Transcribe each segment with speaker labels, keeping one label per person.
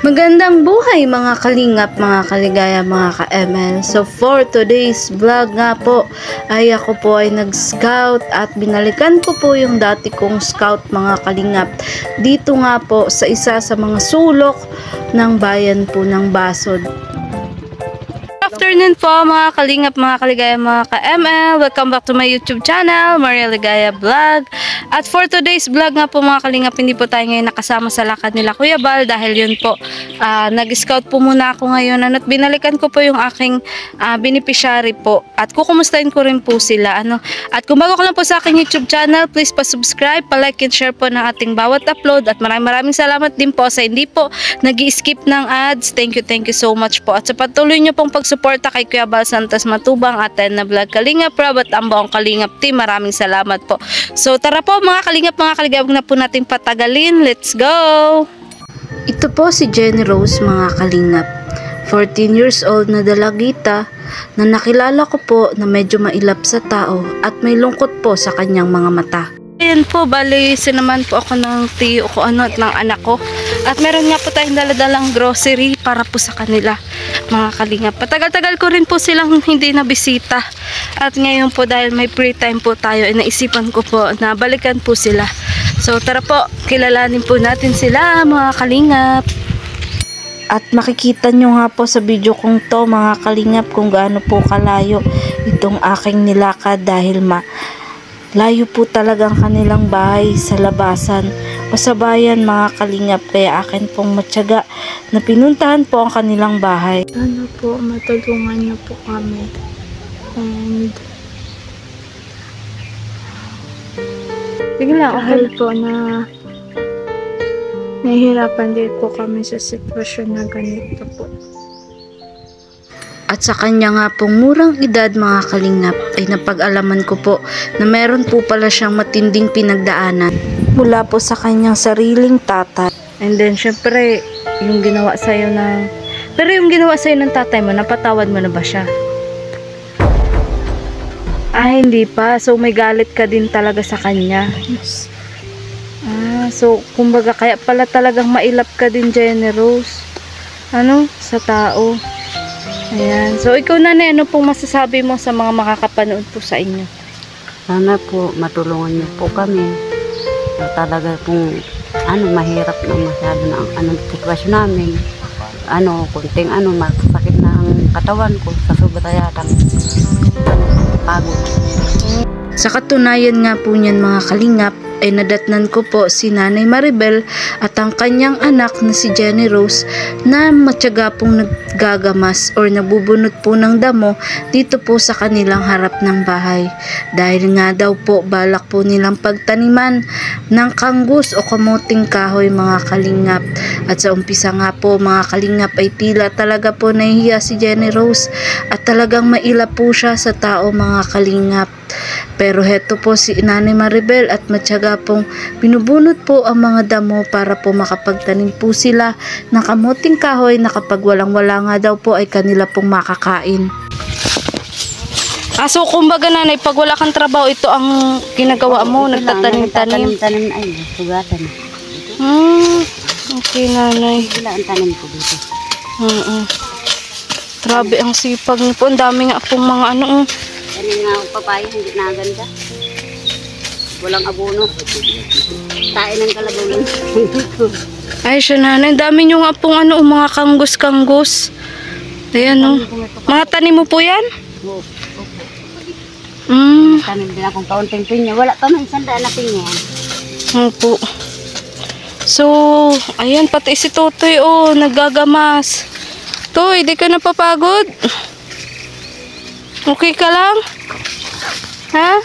Speaker 1: Magandang buhay mga kalingap, mga kaligaya, mga ka-ML. So for today's vlog nga po ay ako po ay nag-scout at binalikan ko po yung dati kong scout mga kalingap. Dito nga po sa isa sa mga sulok ng bayan po ng Basod. Afternoon po mga kalingap, mga kaligaya, mga ka-ML. Welcome back to my YouTube channel, Maria Ligaya Vlog. At for today's vlog nga po mga kalingap, hindi po tayo ngayon nakasama sa lakad nila Kuya Bal dahil yun po, nag-scout po muna ako ngayon at binalikan ko po yung aking beneficiary po at kukumustahin ko rin po sila. At kung bago ka lang po sa aking YouTube channel, please pa-subscribe, pa-like and share po ng ating bawat upload at maraming salamat din po sa hindi po nag-i-skip ng ads. Thank you so much po. At sa patuloy nyo pong pagsuporta kay Kuya Bal Santos Matubang at na vlog Kalingap Rob at ang buong Kalingap team, maraming salamat po. So tara po mga kalingap, mga kaligaya, huwag na po natin patagalin. Let's go! Ito po si Jenny Rose mga kalingap. 14 years old na dalagita na nakilala ko po na medyo mailap sa tao at may lungkot po sa kanyang mga mata. Ayan po, bali sinaman po ako ng tiyo ko at ng anak ko. At meron nga po tayong daladalang grocery para po sa kanila mga kalingap. Patagal-tagal ko rin po silang hindi nabisita. At ngayon po dahil may free time po tayo, naisipan ko po na balikan po sila. So tara po, kilalanin po natin sila mga kalingap. At makikita nyo nga po sa video kong to mga kalingap kung gaano po kalayo itong aking nilakad dahil layo po talagang kanilang bahay sa labasan o sa bayan mga kalingap, kaya akin pong matyaga na pinuntahan po ang kanilang bahay.
Speaker 2: Ano po, matulungan niyo po kami. And bigla dahil po na nahihirapan din po kami sa sitwasyon na ganito po.
Speaker 1: At sa kanya nga pong murang edad mga kalingap ay napag-alaman ko po na meron po pala siyang matinding pinagdaanan mula po sa kanyang sariling tatay. And then syempre yung ginawa sa'yo ng... Pero yung ginawa sa'yo ng tatay mo, napatawad mo na ba siya? Ah, hindi pa. So may galit ka din talaga sa kanya.
Speaker 2: Yes.
Speaker 1: So kumbaga kaya pala talagang mailap ka din, Jenny Rose. Sa tao. Ayan. So, ikaw nanay, ano pong masasabi mo sa mga makakapanood po sa inyo?
Speaker 3: Sana po matulungan niyo po kami. So, talaga pong mahirap na masyado na ang sitwasyon namin. Kunting masakit na ang katawan ko sa sobrang pagod.
Speaker 1: Sa katunayan nga po niyan mga kalingap, ay nadatnan ko po si Nanay Maribel at ang kanyang anak na si Jenny Rose na matyaga pong naggagamas or nagbubunot po ng damo dito po sa kanilang harap ng bahay. Dahil nga daw po balak po nilang pagtaniman ng kanggus o kamuting kahoy mga kalingap. At sa umpisa nga po mga kalingap ay tila talaga po nahihiya si Jenny Rose at talagang mailap po siya sa tao mga kalingap. Pero heto po si Nanay Maribel at matyaga pong binubunot po ang mga damo para po makapagtanim po sila ng kamuting kahoy na kapag walang-wala nga daw po ay kanila pong makakain. So kumbaga nanay, pag wala kang trabaho, ito ang ginagawa mo, nagtatanim-tanim.
Speaker 3: Tanim ay sugatan.
Speaker 1: Okay nanay.
Speaker 3: Wala ang tanim ko dito.
Speaker 1: Grabe ang sipag niyo po, ang dami nga pong mga
Speaker 3: Yan nga papaya, hindi na ganda. Walang abono. Tain ng kalabulan.
Speaker 1: Ay siya nanay, dami nyo nga pong mga kanggus-kanggus. Ayan Mga tanim mo po yan?
Speaker 3: Oo.
Speaker 1: Mm.
Speaker 3: Tanim din akong kaunting pinya. Wala pa man sandaan na pinya.
Speaker 1: Opo. So, ayan, pati si Totoy, naggagamas. Toy, di ka napapagod? Okay ka lang? Ha?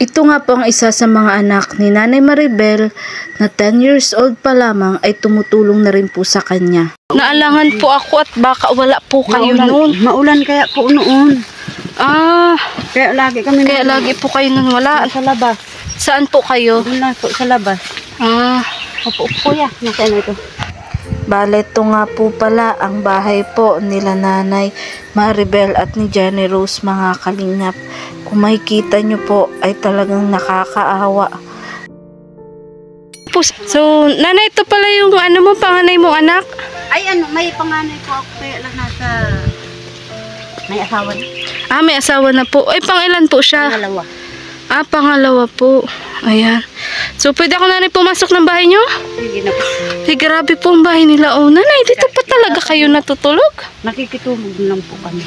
Speaker 1: Ito nga po ang isa sa mga anak ni Nanay Maribel na 10 years old pa lamang ay tumutulong na rin po sa kanya. Naalangan po ako at baka wala po kayo noon.
Speaker 3: Maulan kaya po noon.
Speaker 1: Kaya lagi po kayo noon wala.
Speaker 3: Sa labas.
Speaker 1: Saan po kayo?
Speaker 3: Doon lang po sa labas.
Speaker 1: Opo kuya.
Speaker 3: Nasaan ito?
Speaker 1: Bale, ito nga po pala ang bahay po nila Nanay Maribel at ni Jenny Rose mga kalingap. Kung makikita nyo po ay talagang nakakaawa. po. So, nanay, ito pala yung ano mo, panganay mong anak?
Speaker 3: Ay, ano, may panganay po ako kaya lang nasa... May asawa na.
Speaker 1: Ah, may asawa na po. Ay, pangilan po siya?
Speaker 3: Dalawa.
Speaker 1: Ah, pangalawa po. Ayan. So, pwede ako nanay pumasok ng bahay nyo?
Speaker 3: Sige na po.
Speaker 1: Ay, grabe po ang bahay nila. Oh, nanay, dito pa talaga kayo natutulog?
Speaker 3: Nakikitulog lang po kami.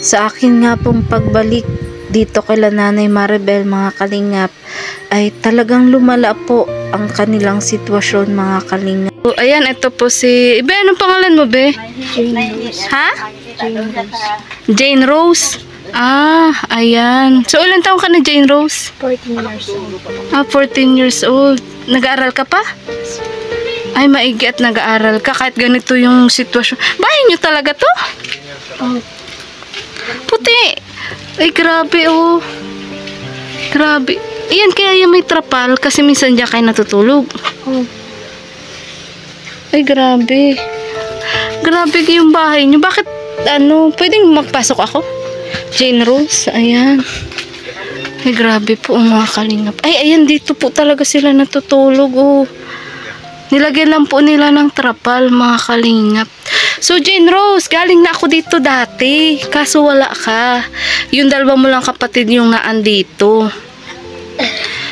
Speaker 1: Sa akin nga pong pagbalik dito kila Nanay Maribel, mga kalingap, ay talagang lumala po ang kanilang sitwasyon, mga kalingap. So, ayan, ito po si... Ibe, anong pangalan mo, Be? Ha? Jane Rose. Ah, ayan. So, ilan taong ka na, Jane Rose?
Speaker 2: 14 years old.
Speaker 1: Ah, 14 years old. Nag-aaral ka pa? Ay, maigi at nag-aaral ka kahit ganito yung sitwasyon. Bahay nyo talaga to?
Speaker 2: Oh,
Speaker 1: Puti. Ay, grabe, oh. Grabe. Ayan, kaya yung may trapal kasi minsan dyan kayo natutulog.
Speaker 2: oh.
Speaker 1: Ay, grabe. Grabe yung bahay nyo. Bakit, ano, pwedeng magpasok ako? Jane Rose, ayan. Ay, grabe po, mga kalingap. Ay, ayan, dito po talaga sila natutulog, oh. Nilagyan lang po nila ng trapal, mga kalingap. So, Jane Rose, galing na ako dito dati. Kaso wala ka. Yung dalawa mo lang kapatid yung naandito.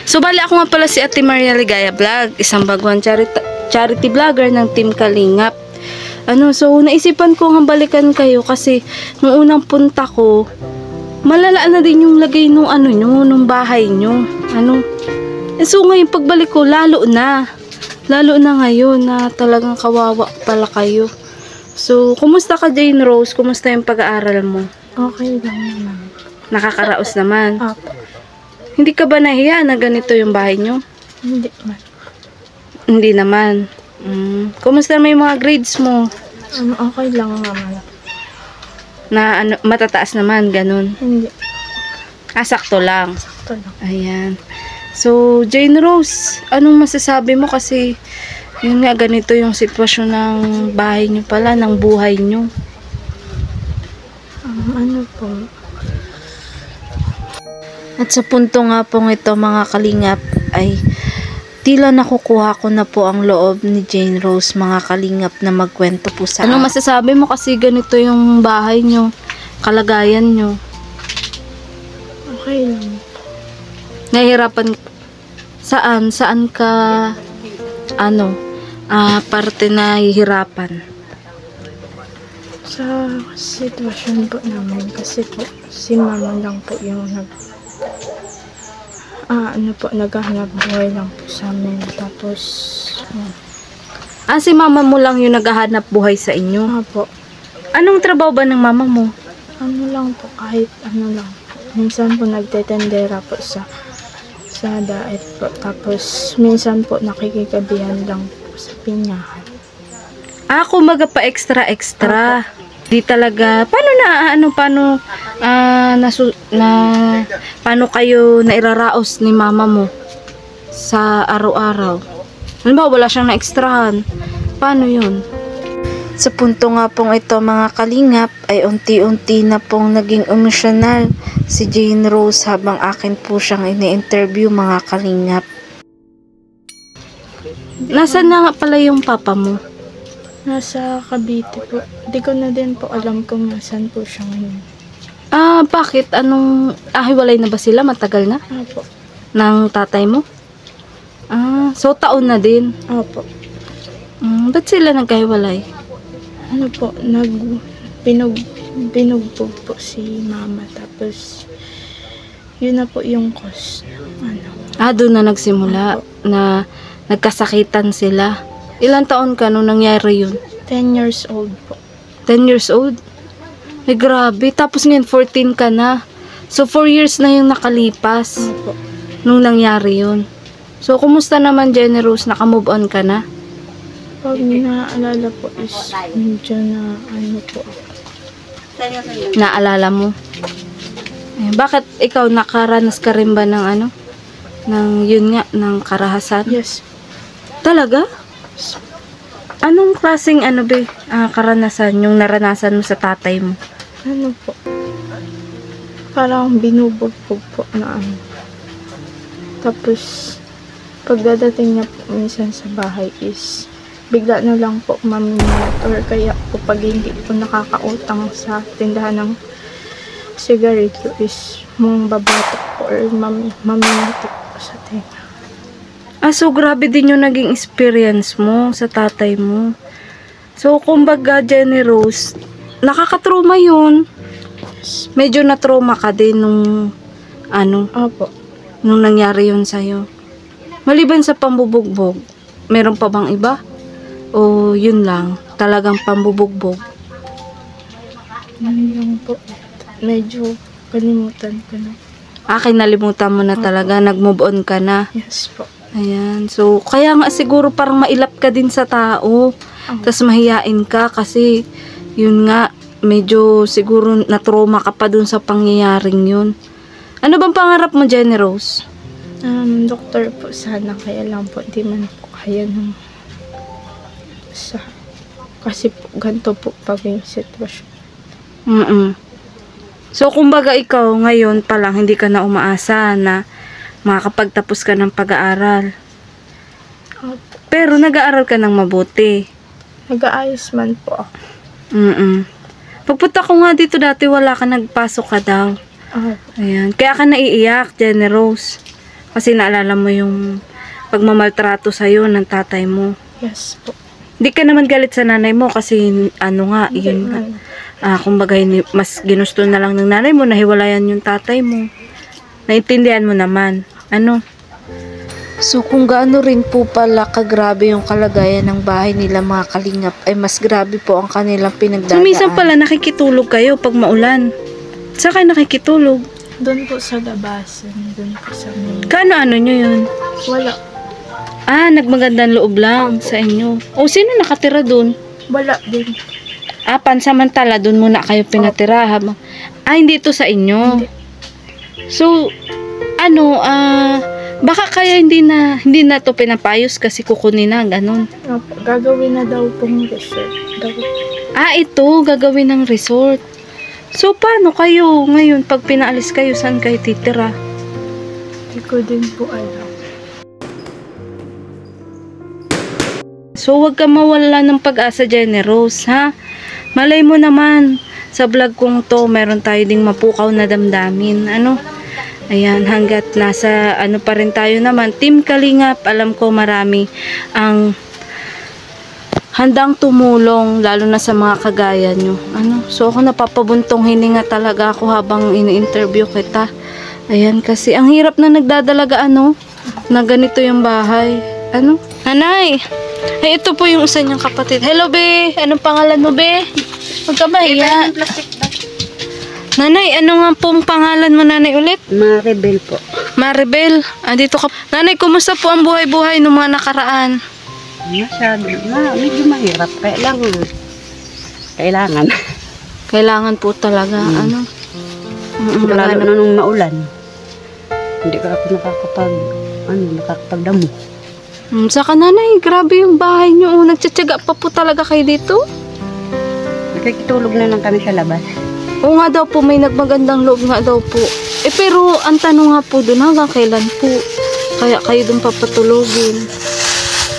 Speaker 1: So, bali ako nga pala si Ate Maria Ligaya Vlog. Isang baguhan charity vlogger ng Team Kalingap. So, naisipan ko nga balikan kayo kasi nung unang punta ko, malala na din yung lagay nung nung bahay nyo. So, ngayon pagbalik ko, lalo na ngayon na talagang kawawa pala kayo. So, kumusta ka, Jane Rose? Kumusta yung pag-aaral mo?
Speaker 2: Okay lang naman.
Speaker 1: Nakakaraos naman.
Speaker 2: Apo.
Speaker 1: Hindi ka ba nahiya na ganito yung bahay nyo?
Speaker 2: Hindi man.
Speaker 1: Hindi naman. Kumusta may mga grades mo?
Speaker 2: Okay lang naman.
Speaker 1: Na matataas naman, ganun.
Speaker 2: Hindi.
Speaker 1: Sakto lang.
Speaker 2: Sakto lang.
Speaker 1: Ayan. So, Jane Rose, anong masasabi mo kasi yun nga, ganito yung sitwasyon ng bahay nyo pala, ng buhay nyo.
Speaker 2: Ano po?
Speaker 1: At sa punto nga pong ito, mga kalingap, ay tila nakukuha ko na po ang loob ni Jane Rose, mga kalingap, na magkwento po sa Anong masasabi mo kasi ganito yung bahay nyo, kalagayan nyo?
Speaker 2: Okay lang.
Speaker 1: Nahihirapan saan? Saan ka parte na hihirapan?
Speaker 2: Sa sitwasyon po namin kasi po si mama lang po yung naghahanap buhay lang po sa amin. Tapos
Speaker 1: Si mama mo lang yung naghahanap buhay sa inyo?
Speaker 2: po.
Speaker 1: Anong trabaho ba ng mama mo?
Speaker 2: Ano lang po, kahit ano lang po. Minsan po nagtetendera po sa daet po. Tapos minsan po nakikikabihan lang po sa pinyahan.
Speaker 1: Kumaga pa extra. Di talaga, paano kayo nairaraos ni mama mo sa araw-araw? Halimbawa, wala siyang na-extrahan. Paano yun? Sa punto nga pong ito, mga kalingap, ay unti-unti na pong naging emosyonal si Jane Rose habang akin po siyang ini-interview, mga kalingap. Nasaan na nga pala yung papa mo?
Speaker 2: Nasa Cavite po. Di ko na din po alam kung nasan po siya ngayon.
Speaker 1: Bakit? Hiwalay na ba sila? Matagal na?
Speaker 2: Opo.
Speaker 1: Ng tatay mo? So taon na din?
Speaker 2: Opo.
Speaker 1: Ba't sila nagkahiwalay?
Speaker 2: Ano po, binugbog po si mama. Tapos, yun na po yung cause.
Speaker 1: Doon na nagsimula na nagkasakitan sila. Ilang taon ka nung nangyari yun?
Speaker 2: 10 years old po.
Speaker 1: 10 years old? Ay, grabe. Tapos ngayon, 14 ka na. So, 4 years na yung nakalipas
Speaker 2: Opo.
Speaker 1: nung nangyari yun. So, kumusta naman, Jane Rose? Naka-move on ka na?
Speaker 2: Pag naaalala po is medyo na po.
Speaker 1: Naalala mo? Bakit ikaw nakaranas ka rin ba ng ng karahasan?
Speaker 2: Yes.
Speaker 1: Talaga? Anong klaseng karanasan yung naranasan mo sa tatay mo?
Speaker 2: Ano po? Parang binubugbog po na Tapos, Pagdadating niya po minsan sa bahay is bigla na lang po maminat, or kaya po pag hindi po nakakautang sa tindahan ng sigarilyo is mong babatok po or maminatik po sa tenga.
Speaker 1: So grabe din yung naging experience mo sa tatay mo. So, kumbaga, Jenny Rose, nakakatrauma yun. Medyo na-trauma ka din nung,
Speaker 2: Opo.
Speaker 1: nung nangyari yun sa'yo. Maliban sa pambubugbog, meron pa bang iba? O yun lang, talagang pambubugbog?
Speaker 2: Yun lang po. Medyo kalimutan ko na.
Speaker 1: Kinalimutan mo na talaga, nag-move on ka na.
Speaker 2: Yes po.
Speaker 1: Ayan, so kaya nga siguro parang mailap ka din sa tao. Tapos mahiyain ka kasi yun nga, medyo siguro na-trauma ka pa dun sa pangyayaring yun. Ano bang pangarap mo, Jenny Rose?
Speaker 2: Doktor po sana, kaya lang po di man po kaya ng kasi po ganito po pag yung sitwasyon.
Speaker 1: So kumbaga ikaw ngayon pa lang hindi ka na umaasa na makakapagtapos ka ng pag-aaral.
Speaker 2: Opo.
Speaker 1: Pero nag-aaral ka ng mabuti.
Speaker 2: Nag-aayos man po ako.
Speaker 1: Pagpunta ko nga dito dati wala ka, nagpasok ka daw. Ayan. Kaya ka naiiyak, Jenny Rose. Kasi naalala mo yung pagmamaltrato sa'yo ng tatay mo.
Speaker 2: Yes po.
Speaker 1: Hindi ka naman galit sa nanay mo kasi yun nga. Kumbaga mas ginusto na lang ng nanay mo na hiwalayan yung tatay mo. Naintindihan mo naman. So kung gaano rin po pala kagrabe yung kalagayan ng bahay nila mga kalingap, ay mas grabe po ang kanilang pinagdadaan. So minsan pala nakikitulog kayo pag maulan. Saan kayo nakikitulog?
Speaker 2: Doon po sa labasan. Doon po sa may...
Speaker 1: Kano nyo yun?
Speaker 2: Wala.
Speaker 1: Nagmagandang loob lang sa inyo. O sino nakatira doon?
Speaker 2: Wala din.
Speaker 1: Pansamantala doon muna kayo pinatira habang... hindi to sa inyo.
Speaker 2: Hindi.
Speaker 1: So, baka kaya hindi na to pinapayos kasi kukunin na, ganun.
Speaker 2: Opo, gagawin na daw pong resort.
Speaker 1: Ito, gagawin ng resort. So, paano kayo ngayon pag pinaalis kayo, saan kayo titira?
Speaker 2: Hindi ko din po alam.
Speaker 1: So, wag ka mawala ng pag-asa, Jenny Rose, ha? Malay mo naman, sa vlog kong to, meron tayo ding mapukaw na damdamin. Ayan, hanggat nasa pa rin tayo naman, Team Kalingap, alam ko marami ang handang tumulong, lalo na sa mga kagaya nyo. So ako napapabuntong hininga talaga ako habang ini-interview kita. Ayan, kasi ang hirap na nagdadalaga, na ganito yung bahay. Nanay, ito po yung isa niyang kapatid. Hello, be. Anong pangalan mo, be? Huwag ka mahiya. Nanay, ano nga pong pangalan mo, nanay, ulit?
Speaker 3: Maribel po.
Speaker 1: Maribel, dito ka. Nanay, kumusta po ang buhay-buhay ng mga nakaraan?
Speaker 3: Masyado. Medyo mahirap. Kailangan.
Speaker 1: Kailangan po talaga,
Speaker 3: Lalo na nung maulan. Hindi ka ako nakakapagdamo.
Speaker 1: Saka nanay, grabe yung bahay nyo. Nagtsatsaga pa po talaga kayo dito?
Speaker 3: Nakikitulog na lang kami sa labas.
Speaker 1: Oo nga daw po, may nagmagandang loob nga daw po. Pero ang tanong nga po doon, hanggang kailan po? Kaya kayo doon papatulogin.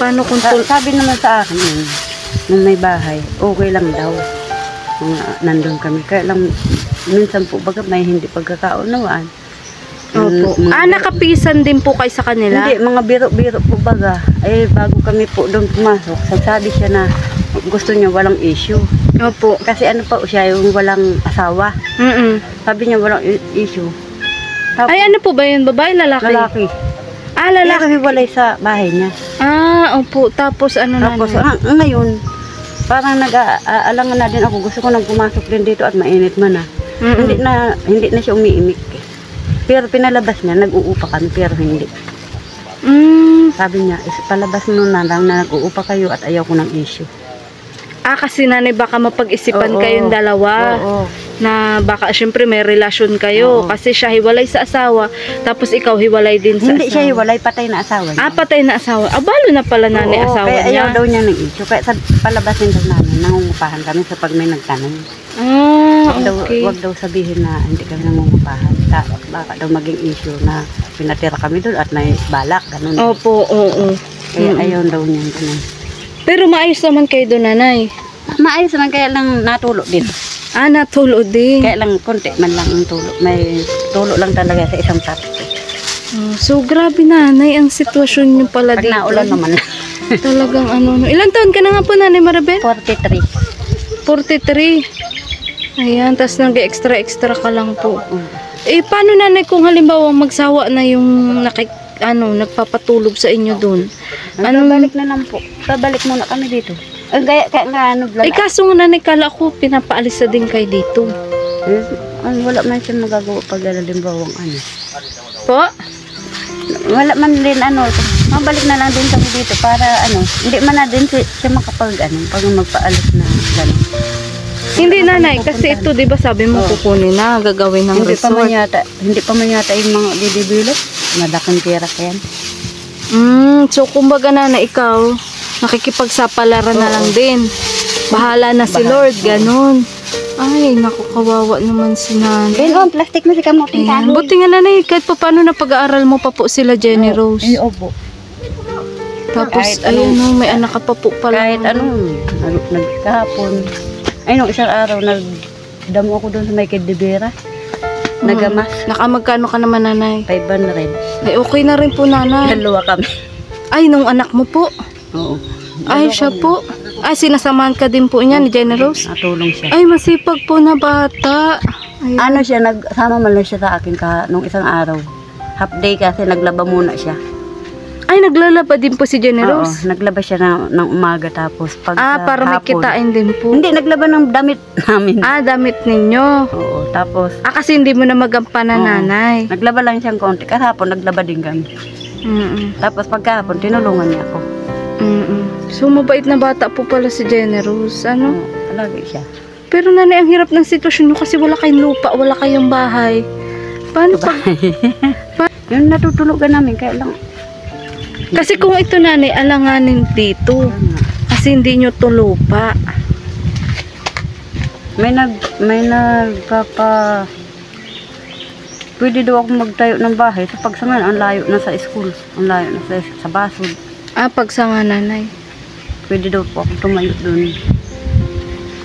Speaker 1: Paano kung
Speaker 3: sabi naman sa akin nung may bahay, okay lang daw. Kung nandun kami. Kaya lang, minsan po baga may hindi pagkakaunawaan.
Speaker 1: Opo. Nakapisan din po kayo sa kanila?
Speaker 3: Hindi, mga biro-biro po baga. Bago kami po doon pumasok, sabi siya na gusto niya walang issue.
Speaker 1: Opo.
Speaker 3: Kasi pa siya yung walang asawa. Sabi niya walang issue. Tapos,
Speaker 1: ano po ba yun? Babae, lalaki?
Speaker 3: Lalaki.
Speaker 1: Lalaki.
Speaker 3: Hiwalay sa bahay niya.
Speaker 1: Opo. Tapos
Speaker 3: Tapos, ngayon, parang nag-aalangan na din ako. Gusto ko nang pumasok din dito at mainit man na. Hindi na siya umiimik. Pero pinalabas niya, nag-uupa kami, pero hindi. Sabi niya, palabas mo na lang na nag-uupa kayo at ayaw ko ng issue.
Speaker 1: Kasi nanay, baka mapag-isipan kayong dalawa.
Speaker 3: Oo.
Speaker 1: Na baka syempre may relasyon kayo. Kasi siya hiwalay sa asawa, tapos ikaw hiwalay din sa
Speaker 3: Hindi
Speaker 1: asawa.
Speaker 3: siya hiwalay, patay na asawa niya.
Speaker 1: Patay na asawa. Balo na pala nanay asawa
Speaker 3: kaya
Speaker 1: niya.
Speaker 3: ayaw daw niya ng issue. Kaya sa palabasin daw namin, nangungupahan kami sa pag may nagtanong.
Speaker 1: okay.
Speaker 3: Wag daw sabihin na hindi kami nangungupahan. Baka daw maging issue na pinatira kami doon at may balak, ganun.
Speaker 1: Opo, oo.
Speaker 3: Kaya ayaw daw niyan, ganun.
Speaker 1: Pero maayos naman kayo doon, nanay.
Speaker 3: Maayos naman, kaya lang natulo din.
Speaker 1: Ah, natulo din.
Speaker 3: Kaya lang konti man lang ang tulo. May tulo lang talaga sa isang tapo.
Speaker 1: So, grabe nanay, ang sitwasyon nyo pala
Speaker 3: Pag
Speaker 1: dito.
Speaker 3: naulan naman.
Speaker 1: Talagang ano. Ilan taon ka na nga po, nanay Maribel?
Speaker 3: 43.
Speaker 1: 43. Ayan, tas nag-extra ka lang po.
Speaker 3: Mm.
Speaker 1: Eh, paano nanay kung halimbawa magsawa na yung nagpapatulog sa inyo doon?
Speaker 3: Babalik na lang po. Babalik muna kami dito. Kaya nga
Speaker 1: Eh, kaso nga nanay, kala ko pinapaalis na din kayo dito.
Speaker 3: Wala man siya magagawa pag halimbawang ano.
Speaker 1: Po?
Speaker 3: Wala man din mabalik na lang din kami dito para hindi man na din siya makapag pag magpaalis na gano'n.
Speaker 1: Hindi nanay, kasi ito 'di ba sabi mo kukunin na, gagawin ng resort.
Speaker 3: Hindi pa man yata yung mga didevelop. Malaking pera ka yan.
Speaker 1: So kumbaga nanay, ikaw nakikipagsapalaran na lang din. Bahala na si Lord, ganun. Ay, naku, kawawa naman si nanay.
Speaker 3: Ben, plastic mo si kamuting kahoy.
Speaker 1: Buti nga nanay, kahit pa paano na pag-aaral mo pa po sila Jenny Rose.
Speaker 3: Opo.
Speaker 1: Tapos, ayun, may anak ka pa po pala.
Speaker 3: Kahit nagkahapon. Ay, nung isang araw, nagdamo ako doon sa may Kedibera. Nagamas.
Speaker 1: Nakamagkano ka naman nanay?
Speaker 3: 500.
Speaker 1: Ay, okay na rin po nanay.
Speaker 3: Dalawa kami.
Speaker 1: Ay, nung anak mo po?
Speaker 3: Oo.
Speaker 1: Ay, siya po. Ay, sinasamahan ka din po niya ni Jenny Rose?
Speaker 3: Natulong siya.
Speaker 1: Ay, masipag po na bata. Ayun.
Speaker 3: Nagsama man lang siya sa akin nung isang araw. Half day kasi naglaba muna siya.
Speaker 1: Ay, naglalaba din po si Jenny Rose?
Speaker 3: Oo, naglaba siya ng umaga tapos pag
Speaker 1: para may
Speaker 3: hapon,
Speaker 1: kitain din po.
Speaker 3: Hindi, naglaba ng damit namin.
Speaker 1: Damit ninyo.
Speaker 3: Oo, tapos
Speaker 1: kasi hindi mo na magampanan nanay.
Speaker 3: naglaba lang siyang konti. Kahapon naglaba din kami. Tapos pagkahapon tinulungan niya ako.
Speaker 1: So, mabait na bata po pala si Jenny Rose.
Speaker 3: Palagi siya.
Speaker 1: Pero nanay, ang hirap ng sitwasyon nyo kasi wala kayong lupa, wala kayong bahay. Paano pag...
Speaker 3: Yung natutulugan namin, kaya lang.
Speaker 1: Kasi kung ito nanay, alanganin dito. Kasi hindi nyo to lupa.
Speaker 3: May nagpapa... Pwede daw ako magtayo ng bahay. Sa pagsangan, ang layo na sa school. Ang layo na sa basod.
Speaker 1: Pagsanga nanay.
Speaker 3: Pwede daw po ako tumayo doon.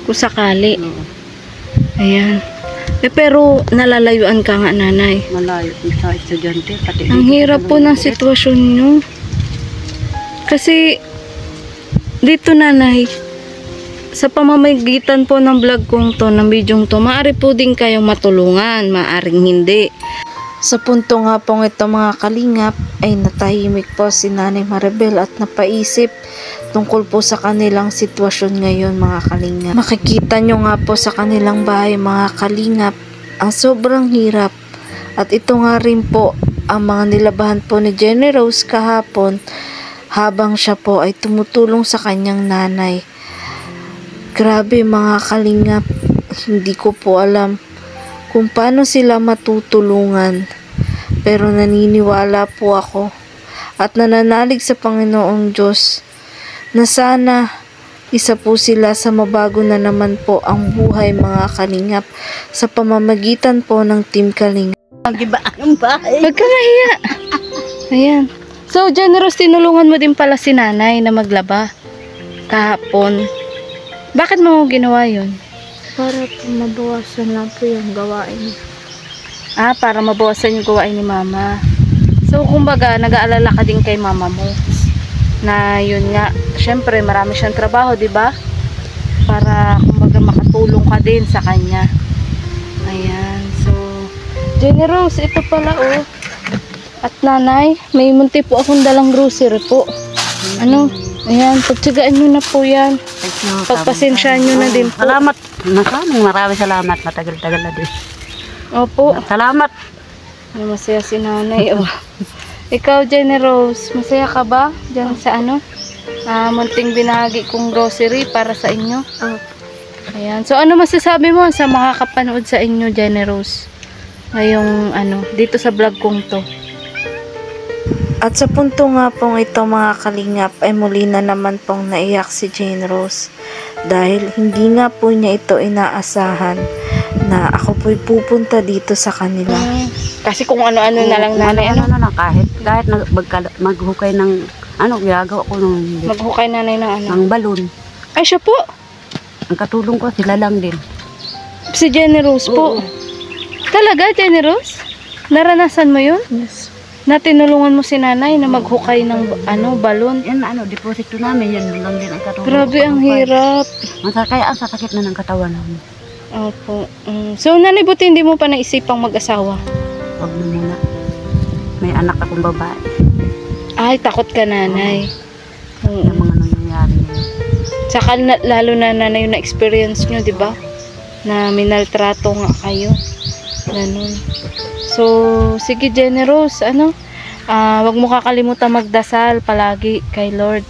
Speaker 1: Kung sakali.
Speaker 3: Oo.
Speaker 1: Ayan. Pero nalalayuan ka nga nanay.
Speaker 3: Malayo sa estudyante.
Speaker 1: Ang hirap po ng sitwasyon nyo. Kasi dito nanay, sa pamamagitan po ng vlog kong to, ng bidyong to, maaari po din kayong matulungan, maaring hindi. Sa punto nga pong ito mga kalingap, ay natahimik po si Nanay Maribel at napaisip tungkol po sa kanilang sitwasyon ngayon mga kalingap. Makikita nyo nga po sa kanilang bahay mga kalingap, ang sobrang hirap. At ito nga rin po ang mga nilabahan po ni Jenny Rose kahapon habang siya po ay tumutulong sa kanyang nanay. Grabe mga kalingap, hindi ko po alam kung paano sila matutulungan. Pero naniniwala po ako at nananalig sa Panginoong Diyos na sana isa po sila sa mabago na naman po ang buhay mga kalingap sa pamamagitan po ng Team Kalingap.
Speaker 3: Mag-iba ang bahay.
Speaker 1: Huwag ka mahiya. Ayan. So, Generous, tinulungan mo din pala si nanay na maglaba kahapon. Bakit mo ginawa yun?
Speaker 2: Para po mabawasan lang po yung gawain.
Speaker 1: Para mabawasan yung gawain ni mama. So, kumbaga, nag-aalala ka din kay mama mo. Na yun nga, syempre, marami siyang trabaho, di ba? Para, kumbaga, makatulong ka din sa kanya. Ayan. So, Jenny Rose, ito pala, oh. At nanay, may munti po akong dalang grocery po. Ayan, pagtsagaan nyo na po yan. Pagpasensyaan nyo na din po.
Speaker 3: Salamat. Maraming salamat. Matagal-tagal na din.
Speaker 1: Opo.
Speaker 3: Salamat.
Speaker 1: Ay, masaya si nanay, oh. Ikaw, Jenny Rose, masaya ka ba? Diyan sa munting binahagi kong grocery para sa inyo. Ayan. So, ano masasabi mo sa makakapanood sa inyo, Jenny Rose? Ngayong, dito sa vlog kong to. At sa punto nga pong ito mga kalingap ay muli na naman pong naiyak si Jane Rose dahil hindi nga po niya ito inaasahan na ako po'y pupunta dito sa kanila.
Speaker 2: Kasi kung ano-ano na lang nanay,
Speaker 3: ano na lang, kahit maghukay ng, ginagawa ko ng
Speaker 2: maghukay nanay ng ano.
Speaker 3: ng balon.
Speaker 2: Ay, siya po.
Speaker 3: Ang katulong ko, sila lang din.
Speaker 1: Si Jenny Rose po.
Speaker 3: Oo.
Speaker 1: Talaga, Jenny Rose? Naranasan mo yun?
Speaker 2: Yes.
Speaker 1: Na tinulungan mo si nanay na maghukay ng balon?
Speaker 3: Yan, deposito namin, yan lang din ang katulong.
Speaker 1: Grabe,
Speaker 3: ko.
Speaker 1: ang hirap.
Speaker 3: Kaya ang sasakit na ng katawan namin.
Speaker 1: Opo. So, nanay, buti hindi mo pa naisipang mag-asawa?
Speaker 3: Huwag na muna. May anak akong babae.
Speaker 1: Ay, takot ka, nanay. Oo.
Speaker 3: Yung mga nangyayari niya.
Speaker 1: Saka lalo na nanay yung na-experience nyo, di ba? Na minaltrato nga kayo. Ganun. So, sige, Jenny Rose, wag mo kakalimutan magdasal palagi kay Lord.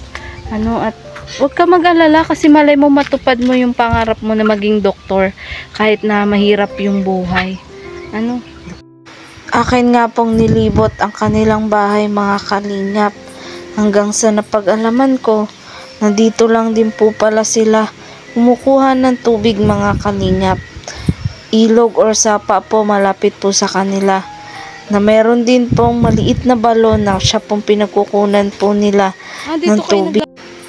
Speaker 1: At wag ka mag-alala kasi malay mo matupad mo yung pangarap mo na maging doktor kahit na mahirap yung buhay. Akin nga pong nilibot ang kanilang bahay, mga kalingap. Hanggang sa napag-alaman ko, nandito lang din po pala sila kumukuha ng tubig, mga kalingap. Ilog or sapa po malapit po sa kanila. Na meron din pong maliit na balon na siya pong pinagkukunan po nila ng tubig.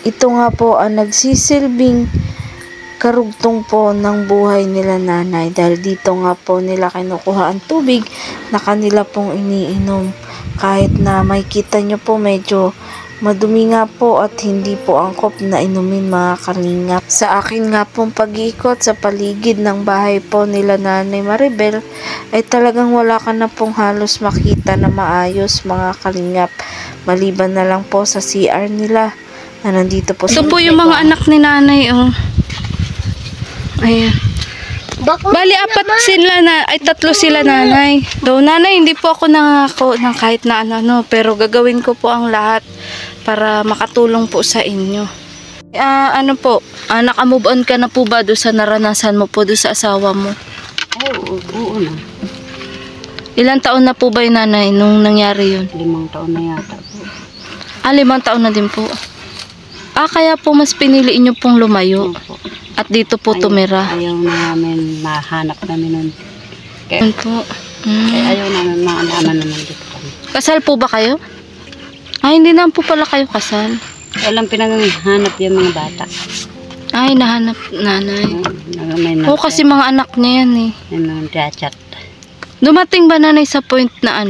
Speaker 1: Ito nga po ang nagsisilbing karugtong po ng buhay nila nanay. Dahil dito nga po nila kinukuha ang tubig na kanila pong iniinom. Kahit na makikita nyo po medyo madumi nga po at hindi po angkop na inumin, mga kalingap. Sa akin nga pong pag-iikot sa paligid ng bahay po nila Nanay Maribel ay talagang wala ka na pong halos makita na maayos, mga kalingap. Maliban na lang po sa CR nila na nandito po. Ito po yung mga anak ni nanay. Ayan. Bali, apat sila tatlo sila nanay. Though nanay, hindi po ako nangako ng kahit na pero gagawin ko po ang lahat para makatulong po sa inyo. Naka-move on ka na po ba doon sa naranasan mo po doon sa asawa mo?
Speaker 3: Oo na.
Speaker 1: Ilang taon na po ba yung nanay nung nangyari yun?
Speaker 3: 5 taon na yata po.
Speaker 1: 5 taon na din po. Kaya po mas pinili nyo pong lumayo.
Speaker 3: Opo.
Speaker 1: At dito po tumira.
Speaker 3: Ayaw na namin mahanap namin nun.
Speaker 1: Yun po.
Speaker 3: Ayaw namin maalaman naman dito kami.
Speaker 1: Kasal po ba kayo? Hindi naman po pala kayo kasal.
Speaker 3: Alam pinanghanap yung mga bata.
Speaker 1: Nahanap nanay.
Speaker 3: Oo,
Speaker 1: kasi mga anak niya yan eh.
Speaker 3: May mga chat.
Speaker 1: Dumating ba nanay sa point na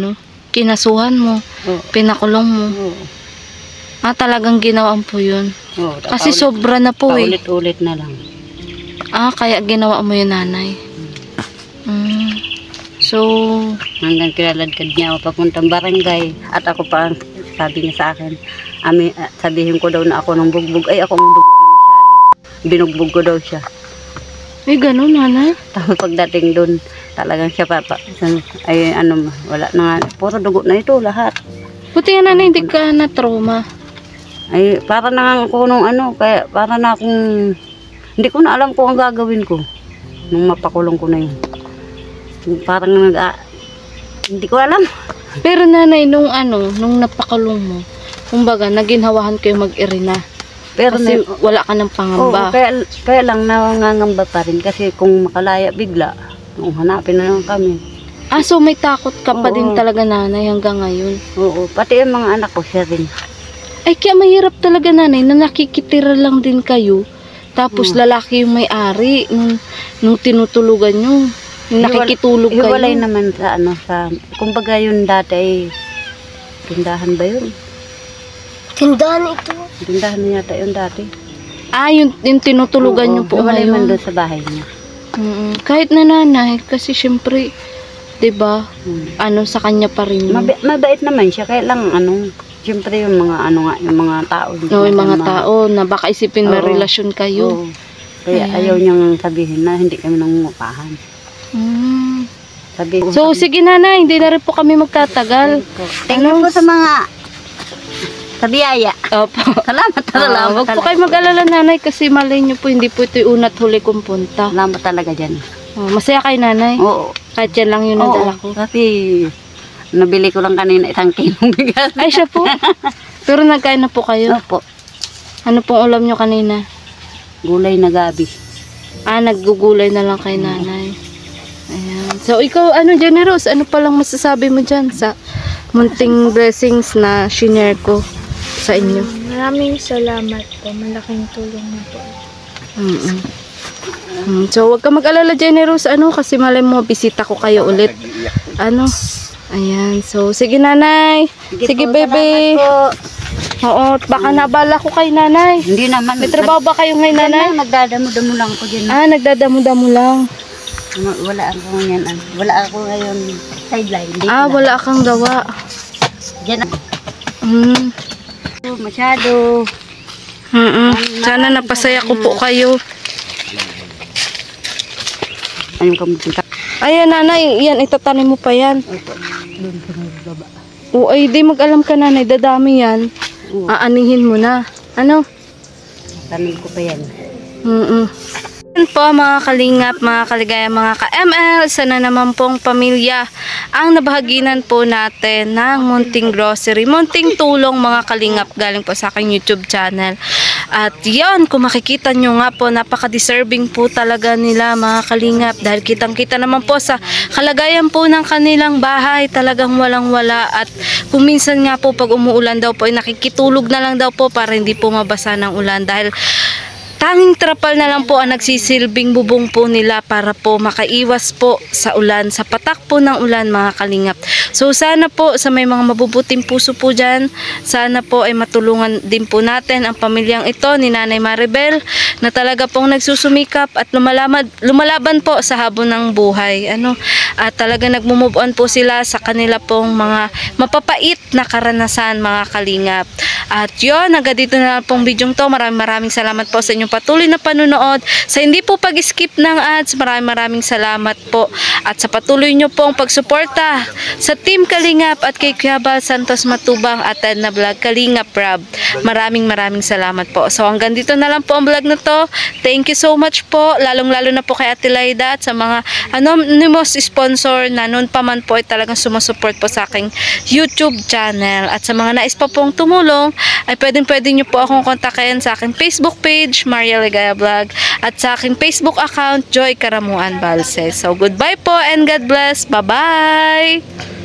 Speaker 1: kinasuhan mo, pinakulong mo?
Speaker 3: Oo.
Speaker 1: Talagang ginawaan po yun.
Speaker 3: Oo,
Speaker 1: Kasi sobra na po eh.
Speaker 3: Paulit-ulit na lang.
Speaker 1: Kaya ginawa mo yun nanay. So,
Speaker 3: hanggang kilaladkad niya ako papuntang barangay. At ako pa, sabi niya sa akin, sabihin ko daw na ako ng bugbog. Ay, ako ng dugo masyado. Binugbog ko daw siya.
Speaker 1: Ganun nanay.
Speaker 3: Tapos pagdating doon, talagang siya wala na nga. Puro dugo na ito, lahat.
Speaker 1: Buti nga nanay, hindi ka na trauma.
Speaker 3: Ay, para na ako nung kaya para na akong, hindi ko na alam kung ang gagawin ko nung mapakulong ko na yun. Parang hindi ko alam.
Speaker 1: Pero nanay, nung napakulong mo, kumbaga, naginhawahan kayo mag-irina.
Speaker 3: Pero
Speaker 1: kasi wala ka ng pangamba.
Speaker 3: Kaya lang nangangamba pa rin kasi kung makalaya bigla, kung hanapin na lang kami.
Speaker 1: So may takot ka pa din talaga nanay hanggang ngayon?
Speaker 3: Oo, pati yung mga anak ko siya rin.
Speaker 1: Kaya mahirap talaga nanay na nakikitira lang din kayo. Tapos lalaki yung may-ari nung tinutulugan nyo. Yung nakikitulog kayo.
Speaker 3: Hiwalay naman sa kumbaga yun dati ay tindahan ba yun?
Speaker 2: Tindahan ito.
Speaker 3: Tindahan na yata yun dati.
Speaker 1: Yung tinutulugan nyo po
Speaker 3: hiwalay
Speaker 1: ngayon.
Speaker 3: man doon sa bahay niya.
Speaker 1: Kahit na nanay, kasi syempre, diba, sa kanya pa rin.
Speaker 3: Mabait naman siya, kaya lang syempre yung mga yung mga tao.
Speaker 1: Yung mga tao na baka isipin may relasyon kayo.
Speaker 3: Kaya ayaw niyang sabihin na hindi kami nangungupahan.
Speaker 1: So sige nanay, hindi na rin po kami magtatagal.
Speaker 3: Thank you po sa mga biyaya.
Speaker 1: Opo.
Speaker 3: Salamat.
Speaker 1: Wag po kayo mag-alala nanay kasi malay niyo po hindi po ito yung una't huli kong punta.
Speaker 3: Salamat talaga dyan.
Speaker 1: Masaya kay nanay?
Speaker 3: Oo.
Speaker 1: Kahit yan lang yung nadala ko.
Speaker 3: Kasi nabili ko lang kanina 1 kilong bigas.
Speaker 1: Ay siya po. Pero nagkain na po kayo?
Speaker 3: Opo.
Speaker 1: Ano pong ulam nyo kanina?
Speaker 3: Gulay na gabi.
Speaker 1: Naggugulay na lang kay nanay. So, ikaw, Jenny Rose, ano palang masasabi mo dyan sa munting blessings na shinare ko sa inyo?
Speaker 2: Maraming salamat po. Malaking tulong na po.
Speaker 1: So, wag ka mag-alala, Jenny Rose, kasi malay mo, bisita ko kayo ulit. Ayan. So, sige, nanay. Sige, baby. Oo, baka nabala ko kay nanay.
Speaker 3: Hindi naman.
Speaker 1: May trabaho ba kayo ngayon, nanay?
Speaker 3: Nagdadamo-damo lang ako dyan.
Speaker 1: Nagdadamo-damo lang.
Speaker 3: Wala ako ngayon. Wala ako ngayon sideline.
Speaker 1: Wala kang gawa.
Speaker 3: Diyan.
Speaker 1: Mm.
Speaker 3: Masyado.
Speaker 1: Sana napasaya ko po kayo.
Speaker 3: Ayun ka magpunta.
Speaker 1: Ayan, nanay. Yan, itatanim mo pa yan.
Speaker 3: Doon sa baba.
Speaker 1: Ay, di mag-alam ka, nanay. Dadami yan. Aanihin mo na.
Speaker 3: Tanim ko pa yan.
Speaker 1: Yan po mga kalingap, mga kaligaya, mga ka-ML, sana naman pong pamilya ang nabahaginan po natin ng munting grocery, munting tulong mga kalingap galing po sa aking YouTube channel. At yan, kung makikita nyo nga po, napaka-deserving po talaga nila mga kalingap dahil kitang-kita naman po sa kalagayan po ng kanilang bahay, talagang walang-wala. At kung minsan nga po pag umuulan daw po, ay nakikitulog na lang daw po para hindi po mabasa ng ulan dahil tanging trapal na lang po ang nagsisilbing bubong po nila para po makaiwas po sa ulan, sa patak po ng ulan mga kalingap. So sana po sa may mga mabubuting puso po dyan, sana po ay matulungan din po natin ang pamilyang ito ni Nanay Maribel na talaga pong nagsusumikap at lumalaban po sa habon ng buhay. At talaga nagmumove on po sila sa kanila pong mga mapapait na karanasan mga kalingap. At yun, hanggang dito na lang pong video to. Maraming salamat po sa inyong patuloy na panunood. Sa hindi po pag-skip ng ads, maraming salamat po. At sa patuloy nyo pong pagsuporta sa Team Kalingap at kay Kuya Bal Santos Matubang at Edna Vlog Kalingap Rob. Maraming salamat po. So hanggang dito na lang po ang vlog na to. Thank you so much po. Lalong-lalo na po kay Ate Laida at sa mga anonymous sponsor na noon pa man po ay talagang sumusupport po sa aking YouTube channel. At sa mga nais pa pong tumulong, ay pwede nyo po akong kontakin sa aking Facebook page, Maria Ligaya Vlog, at sa aking Facebook account, Joy Karamuan Balses. So, goodbye po and God bless. Bye-bye!